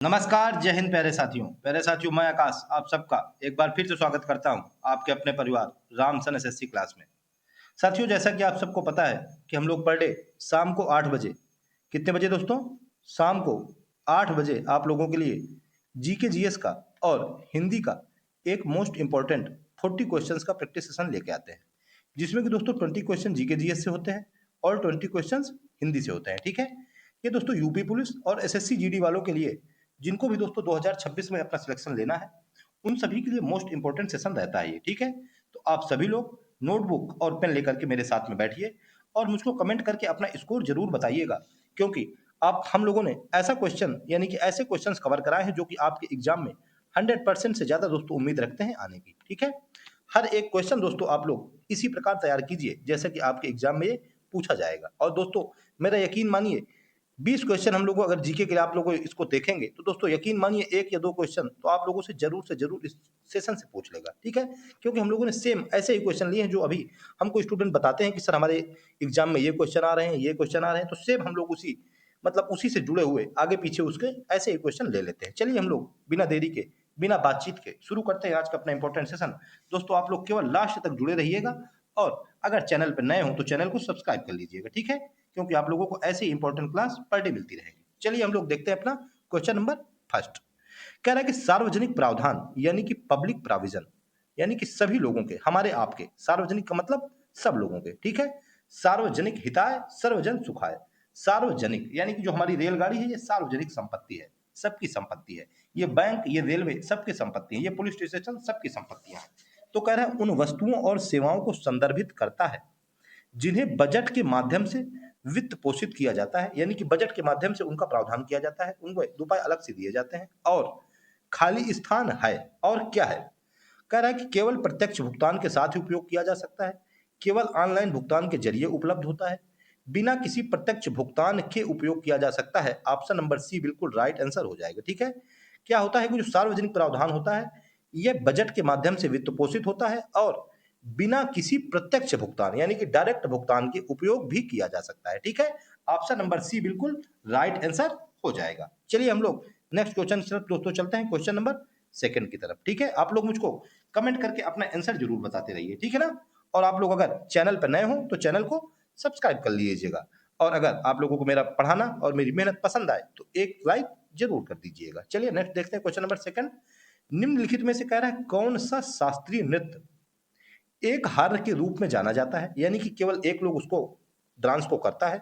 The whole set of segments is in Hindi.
नमस्कार, जय हिंद प्यारे साथियों मैं आकाश आप सबका एक बार फिर से स्वागत करता हूं आपके अपने परिवार रामसन एसएससी क्लास में। साथियों जैसा कि आप सबको पता है कि हम लोग पर डे शाम को 8 बजे कितने बजे दोस्तों? शाम को 8 बजे आप लोगों के लिए जीके जीएस का और हिंदी का एक मोस्ट इंपॉर्टेंट 40 क्वेश्चंस का प्रैक्टिस सेशन लेके आते हैं, जिसमें कि दोस्तों 20 क्वेश्चन जीके जीएस से होते हैं और 20 क्वेश्चंस हिंदी से होते हैं। ठीक है, ये दोस्तों यूपी पुलिस और एसएससी जीडी वालों के लिए, जिनको भी दोस्तों 2026 में अपना सिलेक्शन लेना है, उन सभी के लिए मोस्ट इंपॉर्टेंट सेशन रहता है ये। ठीक है, तो आप सभी लोग नोटबुक और पेन लेकर के मेरे साथ में बैठिए और मुझको कमेंट करके अपना स्कोर जरूर बताइएगा, क्योंकि आप हम लोगों ने ऐसा क्वेश्चन यानी कि ऐसे क्वेश्चंस कवर कराए हैं जो कि आपके एग्जाम में 100% से ज्यादा दोस्तों उम्मीद रखते हैं आने की। ठीक है, हर एक क्वेश्चन दोस्तों आप लोग इसी प्रकार तैयार कीजिए जैसे कि आपके एग्जाम में ये पूछा जाएगा। और दोस्तों मेरा यकीन मानिए, 20 क्वेश्चन हम लोगों अगर जीके के लिए आप लोग इसको देखेंगे तो दोस्तों यकीन मानिए एक या दो क्वेश्चन तो आप लोगों से जरूर इस सेशन से पूछ लेगा। ठीक है, क्योंकि हम लोगों ने सेम ऐसे ही क्वेश्चन लिए हैं जो अभी हमको स्टूडेंट बताते हैं कि सर हमारे एग्जाम में ये क्वेश्चन आ रहे हैं, ये क्वेश्चन आ रहे हैं, तो सेम हम लोग उसी से जुड़े हुए आगे पीछे उसके ऐसे ही क्वेश्चन ले लेते हैं। चलिए हम लोग बिना देरी के बिना बातचीत के शुरू करते हैं आज का अपना इंपॉर्टेंट सेशन। दोस्तों आप लोग केवल लास्ट तक जुड़े रहिएगा और अगर चैनल पर नए हो तो चैनल को सब्सक्राइब कर लीजिएगा। ठीक है, क्योंकि आप लोगों को ऐसी इंपॉर्टेंट क्लास पर डे मिलती रहेगी। चलिए हम लोग देखते हैं अपना क्वेश्चन नंबर फर्स्ट। कह रहा है कि सार्वजनिक प्रावधान यानी कि पब्लिक प्रोविजन, यानी कि सभी लोगों के, हमारे आपके, सार्वजनिक का मतलब सब लोगों के। ठीक है, सार्वजनिक हिताय सर्वजन सुखाय। सार्वजनिक यानी कि जो हमारी रेलगाड़ी है ये सार्वजनिक संपत्ति है, सबकी संपत्ति है। ये बैंक, ये रेलवे सबकी संपत्ति है, ये पुलिस स्टेशन सबकी संपत्तियां हैं। तो कह रहा है उन वस्तुओं और सेवाओं को संदर्भित करता है जिन्हें बजट के माध्यम से वित्त पोषित किया जाता है, यानी कि बजट के माध्यम से उनका प्रावधान किया जाता है, उनको रुपए अलग से दिए जाते हैं। और खाली स्थान है और क्या है? कह रहा है कि केवल प्रत्यक्ष भुगतान के साथ ही उपयोग किया जा सकता है, केवल ऑनलाइन भुगतान के जरिए उपलब्ध होता है, बिना किसी प्रत्यक्ष भुगतान के उपयोग किया जा सकता है। ऑप्शन नंबर सी बिल्कुल राइट आंसर हो जाएगा। ठीक है, क्या होता है कि जो सार्वजनिक प्रावधान होता है यह बजट के माध्यम से वित्त पोषित होता है और बिना किसी प्रत्यक्ष भुगतान यानी कि डायरेक्ट भुगतान के उपयोग भी किया जा सकता है। ठीक है, ऑप्शन नंबर सी बिल्कुल राइट आंसर हो जाएगा। चलिए हम लोग नेक्स्ट क्वेश्चन दोस्तों चलते हैं क्वेश्चन नंबर सेकंड की तरफ। ठीक है, आप लोग मुझको कमेंट करके अपना आंसर जरूर बताते रहिए, ठीक है ना। और आप लोग अगर चैनल पर नए हो तो चैनल को सब्सक्राइब कर लीजिएगा और अगर आप लोगों को मेरा पढ़ाना और मेरी मेहनत पसंद आए तो एक लाइक जरूर कर दीजिएगा। चलिए नेक्स्ट देखते हैं क्वेश्चन नंबर सेकंड। निम्नलिखित में से कह रहा है कौन सा शास्त्रीय नृत्य एक हार के रूप में जाना जाता है, यानी कि केवल एक लोग उसको डांस को करता है,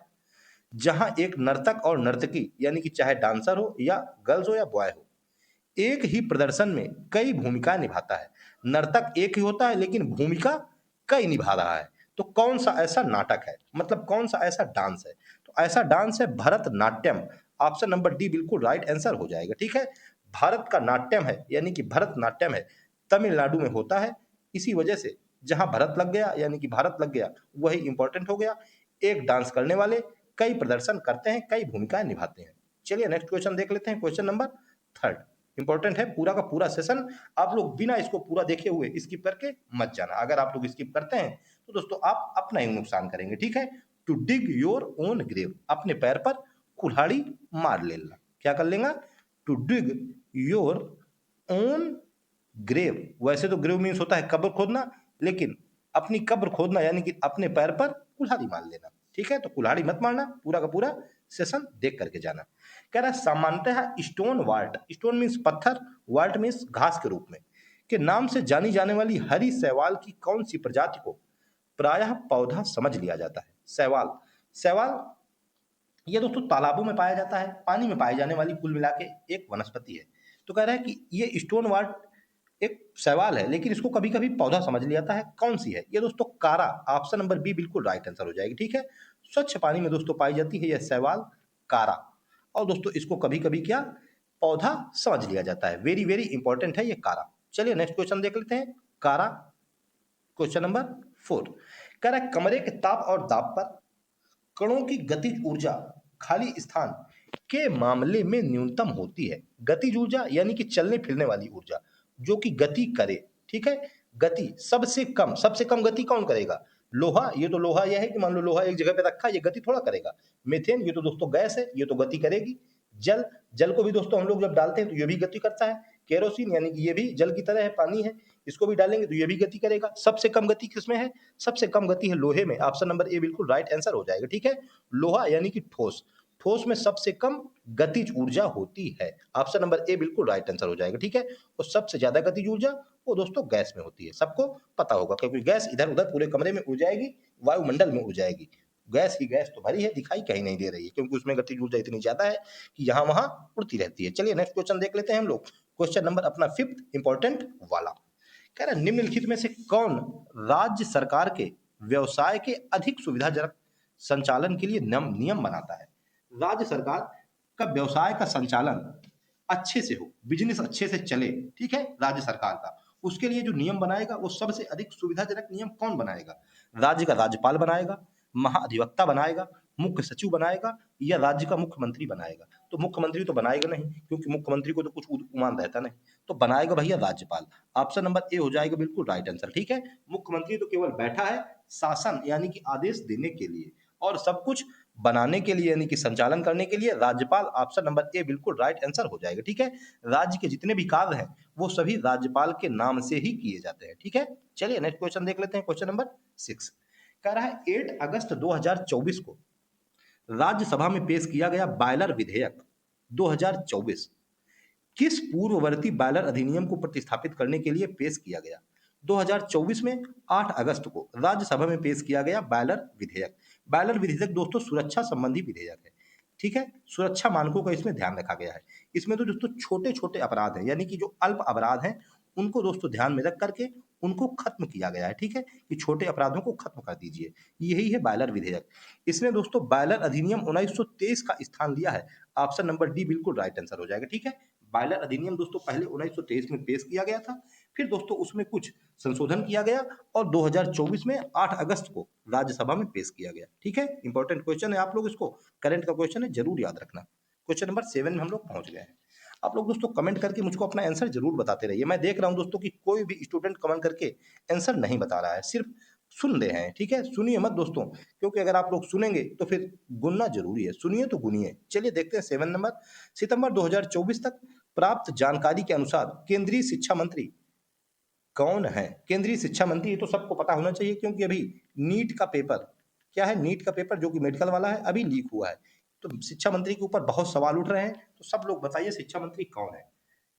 जहां एक नर्तक और नर्तकी यानी कि चाहे डांसर हो या गर्ल्स हो या बॉय हो, एक ही प्रदर्शन में कई भूमिकाएं निभाता है। नर्तक एक ही होता है लेकिन भूमिका कई निभा रहा है। तो कौन सा ऐसा नाटक है, मतलब कौन सा ऐसा डांस है? तो ऐसा डांस है भरतनाट्यम। ऑप्शन नंबर डी बिल्कुल राइट आंसर हो जाएगा। ठीक है, भारत का नाट्यम है यानी कि भरतनाट्यम है, तमिलनाडु में होता है। इसी वजह से जहां भरत लग गया यानी कि भारत लग गया वही इंपॉर्टेंट हो गया। एक डांस करने वाले कई प्रदर्शन करते हैं, कई भूमिकाएं निभाते हैं। चलिए नेक्स्ट क्वेश्चन देख लेते हैं, क्वेश्चन नंबर थर्ड। इंपॉर्टेंट है, पूरा का पूरा सेशन आप लोग बिना इसको पूरा देखे हुए स्किप करके मत जाना। अगर आप लोग स्किप करते हैं तो दोस्तों आप अपना ही नुकसान करेंगे। ठीक है, to dig your own grave, अपने पैर पर कुल्हाड़ी मार लेना। क्या कर लेगा? To dig your own grave. वैसे तो ग्रेव मीन्स होता है कब्र खोदना, लेकिन अपनी कब्र खोदना यानी कि अपने पैर पर कुल्हाड़ी मार लेना। ठीक है, तो कुल्हाड़ी मत मारना, पूरा का पूरा सेशन देख करके जाना। कह रहा है सामान्यतः स्टोन वाल्ट, स्टोन मीन्स पत्थर, वाल्ट मीन्स घास के रूप में, के नाम से जानी जाने वाली हरी शैवाल की कौन सी प्रजाति को प्रायः पौधा समझ लिया जाता है? शैवाल, शैवाल ये दोस्तों तालाबों में पाया जाता है, पानी में पाई जाने वाली कुल मिला के एक वनस्पति है। तो कह रहा है कि ये स्टोन वाल्ट एक शैवाल है लेकिन इसको कभी कभी पौधा समझ लिया जाता है। कौन सी है ये दोस्तों? कारा। ऑप्शन नंबर बी बिल्कुल राइट आंसर हो जाएगी। ठीक है, स्वच्छ पानी में दोस्तों पाई जाती है यह शैवाल कारा, और दोस्तों इसको कभी कभी क्या पौधा समझ लिया जाता है। वेरी वेरी इंपॉर्टेंट है ये कारा। चलिए नेक्स्ट क्वेश्चन देख लेते हैं, कारा क्वेश्चन नंबर 4। कह रहा है कमरे के ताप और दाब पर कणों की गतिज ऊर्जा खाली स्थान के मामले में न्यूनतम होती है। गतिज ऊर्जा यानी कि चलने फिरने वाली ऊर्जा जो कि गति करे। ठीक है, गति सबसे कम गति कौन करेगा? लोहा। ये तो लोहा यह है कि मान लो लोहा एक जगह पे रखा, ये गति थोड़ा करेगा। मीथेन ये तो दोस्तों गैस है, ये तो गति करेगी। जल, जल को भी दोस्तों हम लोग जब डालते हैं तो ये भी गति करता है। केरोसिन यानी कि ये भी जल की तरह है, पानी है, इसको भी डालेंगे तो ये भी गति करेगा। सबसे कम गति किसमें है? सबसे कम गति है लोहे में। ऑप्शन नंबर ए बिल्कुल राइट आंसर हो जाएगा, ठीक है। लोहा यानी कि ठोस, ठोस में सबसे कम गतिज ऊर्जा होती है। ऑप्शन नंबर ए बिल्कुल राइट आंसर हो जाएगा, ठीक है। और सबसे ज्यादा गतिज ऊर्जा वो दोस्तों गैस में होती है, सबको पता होगा, क्योंकि गैस इधर उधर पूरे कमरे में उड़ जाएगी, वायुमंडल में उड़ जाएगी। गैस ही गैस तो भरी है, दिखाई कहीं नहीं दे रही है, क्योंकि उसमें गतिज ऊर्जा इतनी ज्यादा है कि यहाँ वहां उड़ती रहती है। चलिए नेक्स्ट क्वेश्चन देख लेते हैं हम लोग। क्वेश्चन नंबर अपना 5th इंपॉर्टेंट वाला कह रहा है, निम्नलिखित में से कौन राज्य सरकार के व्यवसाय के अधिक सुविधाजनक संचालन के लिए नियम बनाता है? राज्य सरकार का व्यवसाय का संचालन अच्छे से हो, बिजनेस अच्छे से चले, ठीक है, राज्य सरकार का, उसके लिए जो नियम बनाएगा वो सबसे अधिक सुविधाजनक नियम कौन बनाएगा? राज्य का राज्यपाल बनाएगा, महाधिवक्ता बनाएगा, मुख्य सचिव बनाएगा, या राज्य का मुख्यमंत्री बनाएगा? तो मुख्यमंत्री तो बनाएगा नहीं, क्योंकि मुख्यमंत्री को तो कुछ उमान रहता नहीं, तो बनाएगा भैया राज्यपाल। ऑप्शन नंबर ए हो जाएगा बिल्कुल राइट आंसर, ठीक है। मुख्यमंत्री तो केवल बैठा है शासन यानी कि आदेश देने के लिए, और सब कुछ बनाने के लिए यानी कि संचालन करने के लिए राज्यपाल। ऑप्शन नंबर ए बिल्कुल राइट आंसर हो जाएगा, ठीक है। राज्य के जितने भी कार्य हैं वो सभी राज्यपाल के नाम से ही किए जाते हैं, ठीक है। चलिए नेक्स्ट क्वेश्चन देख लेते हैं। क्वेश्चन नंबर 6 कह रहा है 8 अगस्त 2024 को राज्यसभा में पेश किया गया बायलर विधेयक 2024 किस पूर्ववर्ती बायलर अधिनियम को प्रतिस्थापित करने के लिए पेश किया गया? 2024 में 8 अगस्त को राज्यसभा में पेश किया गया बायलर विधेयक। बायलर विधेयक दोस्तों सुरक्षा संबंधी विधेयक है, ठीक है। सुरक्षा मानकों का इसमें ध्यान रखा गया है। इसमें तो दोस्तों छोटे छोटे अपराध हैं, यानी कि जो अल्प अपराध हैं उनको दोस्तों ध्यान में रख करके उनको खत्म किया गया है, ठीक है, कि छोटे अपराधों को खत्म कर दीजिए, यही है बायलर विधेयक। इसने दोस्तों बायलर अधिनियम 1923 का स्थान लिया है। ऑप्शन नंबर डी बिल्कुल राइट आंसर हो जाएगा, ठीक है। बायलर अधिनियम दोस्तों पहले 1923 में पेश किया गया था, फिर दोस्तों उसमें कुछ संशोधन किया गया और 2024 में 8 अगस्त को राज्यसभा में पेश किया गया, ठीक है। इंपॉर्टेंट क्वेश्चन है, आप लोग इसको करंट का क्वेश्चन है, जरूर याद रखना। क्वेश्चन नंबर 7 में हम लोग पहुंच गए हैं। आप लोग दोस्तों कमेंट करके मुझको अपना आंसर जरूर बताते रहिए। मैं देख रहा हूं दोस्तों कि कोई भी स्टूडेंट कमेंट करके आंसर नहीं बता रहा है, सिर्फ सुन रहे हैं, ठीक है। सुनिए मत दोस्तों, क्योंकि अगर आप लोग सुनेंगे तो फिर गुनना जरूरी है, सुनिए तो गुनिए। चलिए देखते हैं 7 नंबर। सितंबर 2024 तक प्राप्त जानकारी के अनुसार केंद्रीय शिक्षा मंत्री कौन है? केंद्रीय शिक्षा मंत्री, ये तो सबको पता होना चाहिए, क्योंकि अभी नीट का पेपर, क्या है, नीट का पेपर जो कि मेडिकल वाला है अभी लीक हुआ है, तो शिक्षा मंत्री के ऊपर बहुत सवाल उठ रहे हैं। तो सब लोग बताइए शिक्षा मंत्री कौन है?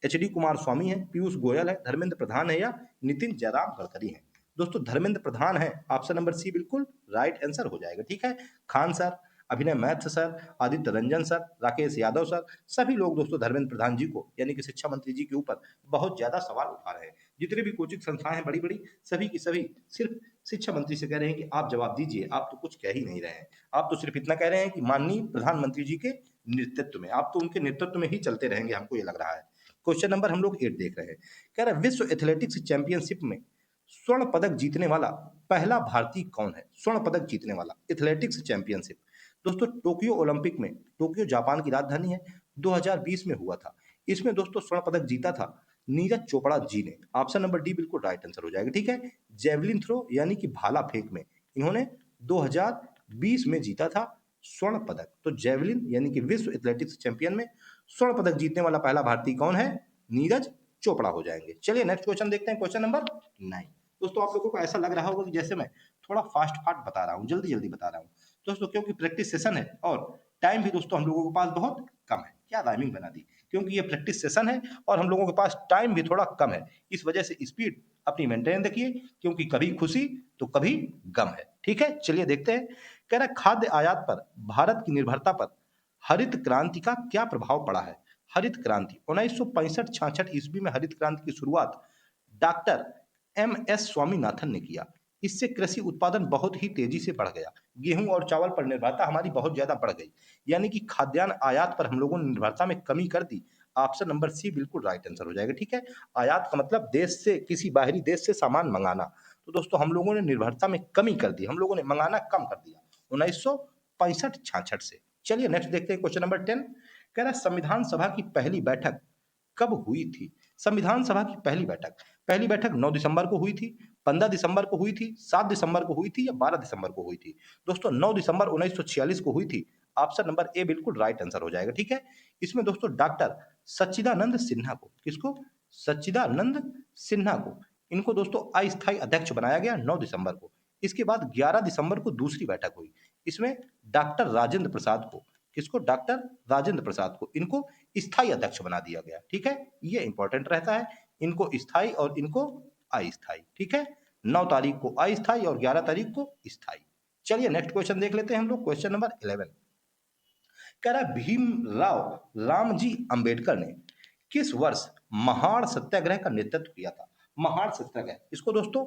एचडी कुमार स्वामी है, पीयूष गोयल है, धर्मेंद्र प्रधान है, या नितिन जयराम गडकरी है? दोस्तों धर्मेंद्र प्रधान है, ऑप्शन नंबर सी बिल्कुल राइट आंसर हो जाएगा, ठीक है। खान सर, अभिनय math sir, Aditya Ranjan sir, Rakesh Yadav sir, सभी लोग दोस्तों धर्मेंद्र प्रधान जी को यानी कि शिक्षा मंत्री जी के ऊपर बहुत ज्यादा सवाल उठा रहे हैं। जितने भी कोचिंग संस्थाएं हैं बड़ी बड़ी, सभी की सभी सिर्फ शिक्षा मंत्री से कह रहे हैं कि आप जवाब दीजिए, आप तो कुछ कह ही नहीं रहे हैं। आप तो सिर्फ इतना कह रहे हैं कि माननीय प्रधानमंत्री जी के नेतृत्व में, आप तो उनके नेतृत्व में ही चलते रहेंगे, हमको ये लग रहा है। क्वेश्चन नंबर हम लोग 8 देख रहे हैं। कह रहा है विश्व एथलेटिक्स चैंपियनशिप में स्वर्ण पदक जीतने वाला पहला भारतीय कौन है? स्वर्ण पदक जीतने वाला एथलेटिक्स चैंपियनशिप दोस्तों टोक्यो ओलंपिक में, टोक्यो जापान की राजधानी है, 2020 में हुआ था। इसमें दोस्तों स्वर्ण पदक जीता था नीरज चोपड़ा जी ने। ऑप्शन नंबर डी बिल्कुल राइट आंसर हो जाएगा, ठीक है। जेवलिन थ्रो यानी कि भाला फेंक में इन्होंने 2020 में जीता था स्वर्ण पदक। तो जेवलिन यानी कि विश्व एथलेटिक्स चैंपियन में स्वर्ण पदक जीतने वाला पहला भारतीय कौन है? नीरज चोपड़ा हो जाएंगे। चलिए नेक्स्ट क्वेश्चन देखते हैं। क्वेश्चन नंबर 9 दोस्तों, आप लोगों को ऐसा लग रहा होगा कि जैसे मैं थोड़ा फास्ट फास्ट बता रहा हूँ, जल्दी जल्दी बता रहा हूँ दोस्तों, क्योंकि प्रैक्टिस सेशन है और टाइम भी दोस्तों हम लोगों के पास बहुत कम है। क्या राइमिंग बना दी, क्योंकि ये प्रैक्टिस सेशन है और हम लोगों के पास टाइम भी थोड़ा कम है, इस वजह से स्पीड अपनी मेंटेन रखिए, क्योंकि कभी खुशी तो कभी गम है, ठीक है। चलिए देखते हैं। कह रहा है खाद्य आयात पर भारत की निर्भरता पर हरित क्रांति का क्या प्रभाव पड़ा है? हरित क्रांति 1965-66 ईस्वी में हरित क्रांति की शुरुआत डॉक्टर एम.एस. स्वामीनाथन ने किया। इससे कृषि उत्पादन बहुत ही तेजी से बढ़ गया, गेहूं और चावल पर निर्भरता हमारी बहुत ज्यादा बढ़ गई, यानी कि खाद्यान्न आयात पर हम लोगों ने निर्भरता में कमी कर दी। ऑप्शन नंबर सी बिल्कुल राइट आंसर हो जाएगा, ठीक है। आयात का मतलब देश से, किसी बाहरी देश से सामान मंगाना, तो दोस्तों हम लोगों ने निर्भरता में कमी कर दी, हम लोगों ने मंगाना कम कर दिया 1965-66 से। चलिए नेक्स्ट देखते हैं। क्वेश्चन नंबर 10 कह रहा है संविधान सभा की पहली बैठक कब हुई थी? संविधान सभा की पहली बैठक 9 दिसंबर को हुई थी, 15 दिसंबर को हुई थी, 7 दिसंबर को हुई थी, या 12 दिसंबर को हुई थी? दोस्तों 9 दिसंबर 1946 को हुई थी। ऑप्शन नंबर ए बिल्कुल राइट आंसर हो जाएगा। ठीक है, इसमें दोस्तों डॉक्टर सच्चिदानंद सिन्हा को, किसको, सच्चिदानंद सिन्हा को, इनको दोस्तों अस्थायी अध्यक्ष बनाया गया 9 दिसंबर को। इसके बाद 11 दिसंबर को दूसरी बैठक हुई। इसमें डॉक्टर राजेंद्र प्रसाद को, किसको, डॉक्टर राजेंद्र प्रसाद को इनको स्थायी अध्यक्ष बना दिया गया। ठीक है, ये इंपॉर्टेंट रहता है, इनको स्थायी और इनको अस्थायी। ठीक है, 9 तारीख को अस्थायी और 11 तारीख को स्थायी। चलिए नेक्स्ट क्वेश्चन देख लेते हैं हम लोग, क्वेश्चन नंबर 11। कह रहा है भीमराव रामजी अंबेडकर ने किस वर्ष महाड़ सत्याग्रह का नेतृत्व किया था। महाड़ सत्याग्रह, इसको दोस्तों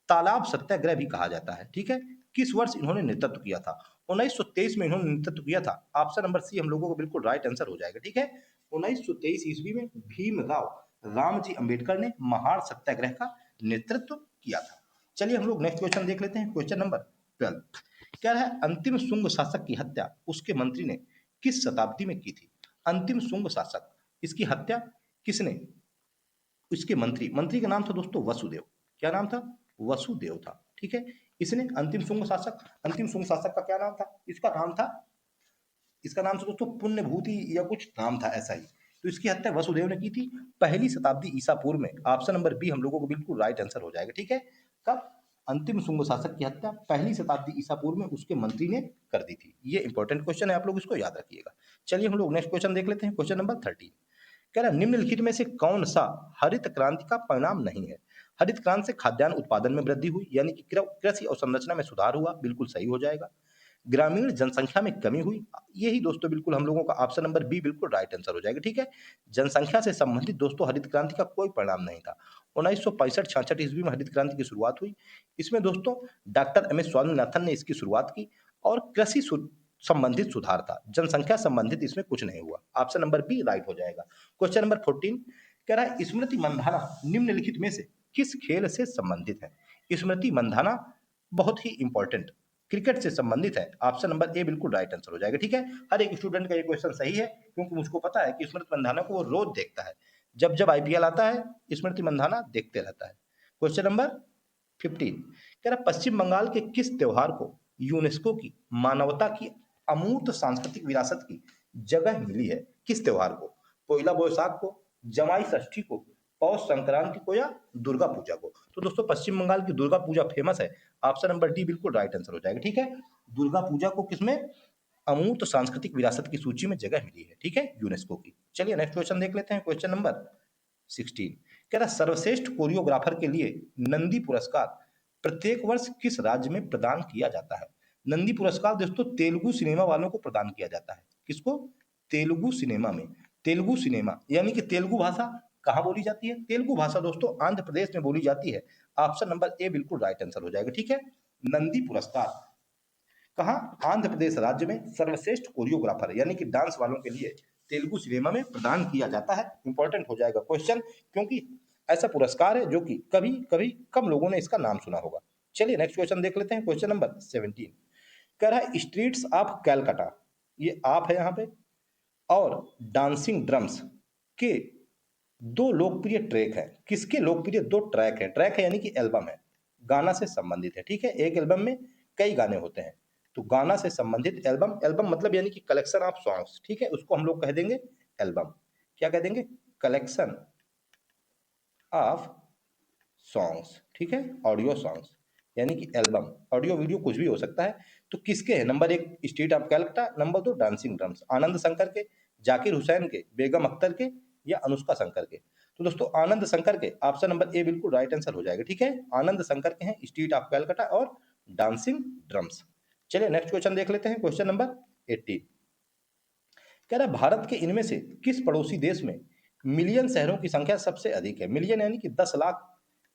तालाब सत्याग्रह भी कहा जाता है। ठीक है, किस वर्ष इन्होंने नेतृत्व किया था। 1923 में इन्होंने नेतृत्व किया था। ऑप्शन नंबर सी हम लोगों को बिल्कुल राइट आंसर हो जाएगा। ठीक है, 1923 ईस्वी में भीमराव रामजी अंबेडकर ने महाड़ सत्याग्रह का नेतृत्व किया था। चलिए हम लोग नेक्स्ट क्वेश्चन देख लेते हैं, क्वेश्चन नंबर 12। क्या है, अंतिम शुंग शासक की हत्या उसके मंत्री ने किस शताब्दी में की थी। अंतिम शुंग शासक, इसकी हत्या किसने, इसके मंत्री का नाम था दोस्तों वसुदेव। क्या नाम था, वसुदेव था। ठीक है, इसने अंतिम शुंग शासक का क्या नाम था, इसका नाम था दोस्तों पुण्यभूति या कुछ नाम था ऐसा ही। तो इसकी हत्या वसुदेव ने की थी पहली शताब्दी ईसा पूर्व में। ऑप्शन नंबर बी हम लोगों को बिल्कुल राइट आंसर हो जाएगा। ठीक है, कब, अंतिम शुंग शासक की हत्या पहली शताब्दी ईसा पूर्व में उसके मंत्री ने कर दी थी। ये इंपॉर्टेंट क्वेश्चन है, आप लोग इसको याद रखिएगा। चलिए हम लोग नेक्स्ट क्वेश्चन देख लेते हैं, क्वेश्चन नंबर 13। कह रहा निम्नलिखित में से कौन सा हरित क्रांति का परिणाम नहीं है। हरित क्रांति से खाद्यान्न उत्पादन में वृद्धि हुई, यानी कि कृषि और संरचना में सुधार हुआ, बिल्कुल सही हो जाएगा। ग्रामीण जनसंख्या में कमी हुई, यही दोस्तों बिल्कुल हम लोगों का ऑप्शन नंबर बी बिल्कुल राइट आंसर हो जाएगा। ठीक है, जनसंख्या से संबंधित दोस्तों हरित क्रांति का कोई परिणाम नहीं था। 1965-66 ईस्वी में हरित क्रांति की शुरुआत हुई। इसमें दोस्तों डॉक्टर एम एस स्वामीनाथन ने इसकी शुरुआत की और कृषि संबंधित सुधार था, जनसंख्या संबंधित इसमें कुछ नहीं हुआ। ऑप्शन नंबर बी राइट हो जाएगा। क्वेश्चन नंबर 14 कह रहा है स्मृति मंधाना निम्नलिखित में से किस खेल से संबंधित है। स्मृति मंधाना बहुत ही इंपॉर्टेंट क्रिकेट से संबंधित है। ऑप्शन नंबर ए बिल्कुल राइट आंसर हो जाएगा। ठीक है, हर एक स्टूडेंट का ये क्वेश्चन सही है, क्योंकि मुझको पता है कि स्मृति मंधाना को वो रोज देखता है, जब जब आईपीएल आता है स्मृति मंधाना देखते रहता है। क्वेश्चन नंबर 15 कह रहा पश्चिम बंगाल के किस त्योहार को यूनेस्को की मानवता की अमूर्त सांस्कृतिक विरासत की जगह मिली है। किस त्योहार को, पोइला बोईसाख को, जमाई षष्ठी को, पौष संक्रांति को या दुर्गा पूजा को। तो दोस्तों पश्चिम बंगाल की दुर्गा पूजा फेमस है। ऑप्शन नंबर डी बिल्कुल राइट आंसर हो जाएगा। ठीक है, दुर्गा पूजा को किसमें, अमूर्त सांस्कृतिक विरासत की सूची में जगह मिली है। ठीक है, यूनेस्को की। चलिए नेक्स्ट क्वेश्चन देख लेते हैं, क्वेश्चन नंबर 16 कह रहा सर्वश्रेष्ठ कोरियोग्राफर के लिए नंदी पुरस्कार प्रत्येक वर्ष किस राज्य में प्रदान किया जाता है। नंदी पुरस्कार दोस्तों तेलुगु सिनेमा वालों को प्रदान किया जाता है। किसको, तेलुगु सिनेमा में। तेलुगु सिनेमा यानी कि तेलुगु भाषा कहाँ बोली जाती है, तेलुगु भाषा दोस्तों आंध्र प्रदेश में बोली जाती है। ऑप्शन नंबर ए बिल्कुल राइट आंसर हो जाएगा। ठीक है, नंदी पुरस्कार कहाँ, आंध्र प्रदेश राज्य में सर्वश्रेष्ठ कोरियोग्राफर यानी कि डांस वालों के लिए तेलुगु सिनेमा में प्रदान किया जाता है। इंपॉर्टेंट हो जाएगा क्वेश्चन, क्योंकि ऐसा पुरस्कार है जो कि कभी कभी कम लोगों ने इसका नाम सुना होगा। चलिए नेक्स्ट क्वेश्चन देख लेते हैं, क्वेश्चन नंबर 17 कह रहा है स्ट्रीट्स ऑफ कैलकाटा, ये आप है यहाँ पे, और डांसिंग ड्रम्स के दो लोकप्रिय ट्रैक है। किसके लोकप्रिय दो ट्रैक है, ट्रैक है यानी कि एल्बम है, गाना से संबंधित है। ठीक है, एक एल्बम में कई गाने होते हैं, तो गाना से संबंधित एल्बम, एल्बम मतलब यानी कि कलेक्शन ऑफ सॉन्ग्स। ठीक है, उसको हम लोग कह देंगे एल्बम। क्या कह देंगे, कलेक्शन ऑफ सॉन्ग्स। ठीक है, ऑडियो सॉन्ग्स यानी कि एल्बम, ऑडियो वीडियो कुछ भी हो सकता है। तो किसके हैं, number 1 street of Calcutta, number 2 dancing drums, Anand Shankar के, जाकिर हुसैन के, बेगम अख्तर के या अनुष्का शंकर के। तो दोस्तों आनंद शंकर के, ऑप्शन नंबर ए बिल्कुल राइट आंसर हो जाएगा। ठीक है, आनंद शंकर के हैं स्ट्रीट ऑफ कैलकाटा और डांसिंग ड्रम्स। चलिए नेक्स्ट क्वेश्चन देख लेते हैं, क्वेश्चन नंबर 18 कह रहा है भारत के इनमें से किस पड़ोसी देश में मिलियन शहरों की संख्या सबसे अधिक है। मिलियन यानी कि 10 लाख,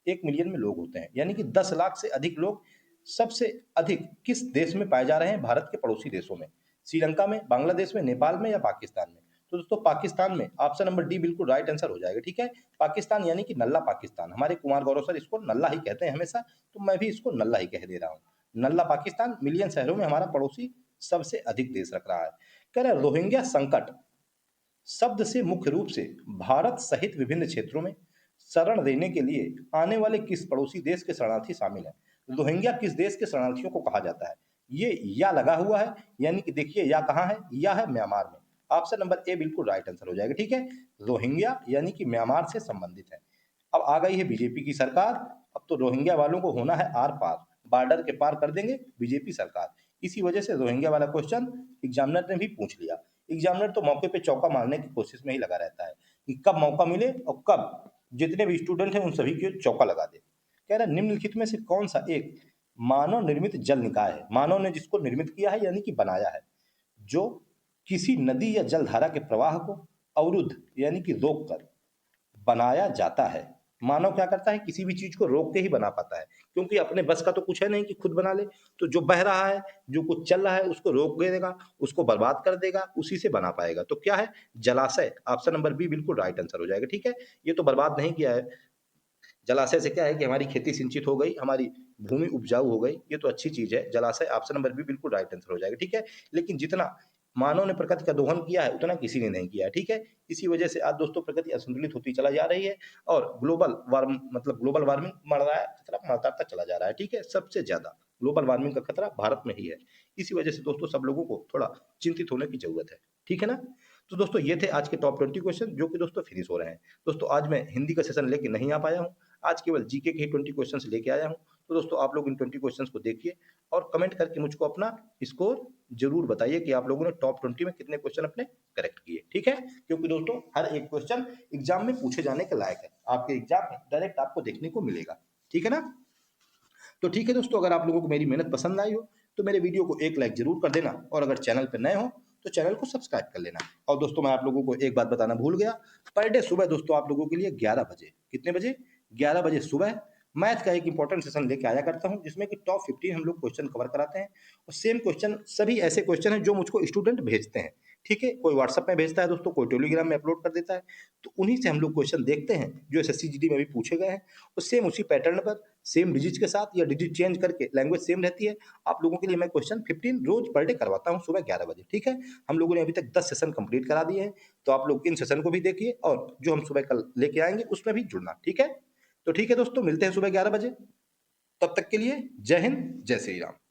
1 मिलियन में लोग होते हैं, यानी कि 10 लाख से अधिक लोग सबसे अधिक किस देश में पाए जा रहे हैं, भारत के पड़ोसी देशों में। श्रीलंका में, बांग्लादेश में, नेपाल में या पाकिस्तान में। तो दोस्तों पाकिस्तान में, ऑप्शन नंबर डी बिल्कुल राइट आंसर हो जाएगा। ठीक है, पाकिस्तान यानी कि नल्ला पाकिस्तान, हमारे कुमार गौरव सर इसको नल्ला ही कहते हैं हमेशा, तो मैं भी इसको नल्ला ही कह दे रहा हूँ। नल्ला पाकिस्तान मिलियन शहरों में हमारा पड़ोसी सबसे अधिक देश रख रहा है। कह रहा है रोहिंग्या संकट शब्द से मुख्य रूप से भारत सहित विभिन्न क्षेत्रों में शरण देने के लिए आने वाले किस पड़ोसी देश के शरणार्थी शामिल हैं। रोहिंग्या किस देश के शरणार्थियों को कहा जाता है। ये या लगा हुआ है, यानी कि देखिए या कहाँ है, या है म्यांमार में। ऑप्शन नंबर ए बिल्कुल राइट आंसर हो जाएगा। ठीक है, रोहिंग्या यानी कि म्यांमार से संबंधित है। अब आ गई है बीजेपी की सरकार, अब तो रोहिंग्या वालों को होना है आर पार, बॉर्डर के पार कर देंगे बीजेपी सरकार। इसी वजह से रोहिंग्या वाला क्वेश्चन एग्जामिनर ने भी पूछ लिया। एग्जामिनर तो मौके पे चौका मारने की कोशिश में ही लगा रहता है कि कब मौका मिले और कब जितने भी स्टूडेंट हैं उन सभी को चौका लगा दे। कह रहा निम्नलिखित में से कौन सा एक मानव निर्मित जल निकाय है, मानव ने जिसको निर्मित किया है यानी कि बनाया है, जो किसी नदी या जलधारा के प्रवाह को अवरुद्ध यानी कि रोक कर बनाया जाता है। मानव क्या करता है, किसी भी चीज को रोक के ही बना पाता है, क्योंकि अपने बस का तो कुछ है नहीं कि खुद बना ले। तो जो बह रहा है, जो कुछ चल रहा है, उसको रोक देगा, उसको बर्बाद कर देगा, उसी से बना पाएगा। तो क्या है, जलाशय। ऑप्शन नंबर बी बिल्कुल राइट आंसर हो जाएगा। ठीक है, ये तो बर्बाद नहीं किया है। जलाशय से क्या है कि हमारी खेती सिंचित हो गई, हमारी भूमि उपजाऊ हो गई, ये तो अच्छी चीज है। जलाशय ऑप्शन नंबर बी बिल्कुल राइट आंसर हो जाएगा। ठीक है, लेकिन जितना मानव ने प्रकृति का दोहन किया है उतना किसी ने नहीं किया है। ठीक है, इसी वजह से आज दोस्तों प्रकृति असंतुलित होती चला जा रही है और ग्लोबल वार्मिंग मर रहा है, खतरा मंडराता चला जा रहा है। ठीक है, सबसे ज्यादा ग्लोबल वार्मिंग का खतरा भारत में ही है। इसी वजह से दोस्तों सब लोगों को थोड़ा चिंतित होने की जरूरत है। ठीक है ना। तो दोस्तों ये थे आज के टॉप 20 क्वेश्चन जो कि दोस्तों फिनिश हो रहे हैं। दोस्तों आज मैं हिंदी का सेशन लेके नहीं आ पाया हूँ, आज केवल जीके के ही 20 क्वेश्चंस लेके आया हूँ। तो दोस्तों आप लोग इन 20 क्वेश्चंस को देखिए और कमेंट करके मुझको अपना स्कोर जरूर बताइए कि आप लोगों ने टॉप 20 में कितने क्वेश्चन अपने करेक्ट किए। ठीक है, क्योंकि दोस्तों हर एक क्वेश्चन एग्जाम में पूछे जाने के लायक है, आपके एग्जाम में डायरेक्ट आपको देखने को मिलेगा। ठीक है ना। तो ठीक है दोस्तों, अगर आप लोगों को मेरी मेहनत पसंद आई हो तो मेरे वीडियो को एक लाइक जरूर कर देना, और अगर चैनल पर नए हो तो चैनल को सब्सक्राइब कर लेना। और दोस्तों मैं आप लोगों को एक बात बताना भूल गया, पर डे सुबह दोस्तों आप लोगों के लिए 11 बजे, कितने बजे, 11 बजे सुबह मैथ का एक इंपॉर्टेंट सेशन लेके आया करता हूं, जिसमें कि टॉप 15 हम लोग क्वेश्चन कवर कराते हैं। और सेम क्वेश्चन, सभी ऐसे क्वेश्चन हैं जो मुझको स्टूडेंट भेजते हैं। ठीक है, कोई व्हाट्सएप में भेजता है दोस्तों, कोई टेलीग्राम में अपलोड कर देता है। तो उन्हीं से हम लोग क्वेश्चन देखते हैं जो एसएससी जीडी में भी पूछे गए हैं, और सेम उसी पैटर्न पर, सेम डिजिट के साथ या डिजिट चेंज करके, लैंग्वेज सेम रहती है। आप लोगों के लिए मैं क्वेश्चन 15 रोज पर डे करवाता हूं सुबह 11 बजे। ठीक है, हम लोगों ने अभी तक 10 सेशन कंप्लीट करा दिए हैं, तो आप लोग इन सेशन को भी देखिए और जो हम सुबह कल लेके आएंगे उसमें भी जुड़ना। ठीक है, तो ठीक है दोस्तों, मिलते हैं सुबह 11 बजे। तब तक के लिए जय हिंद, जय श्री राम।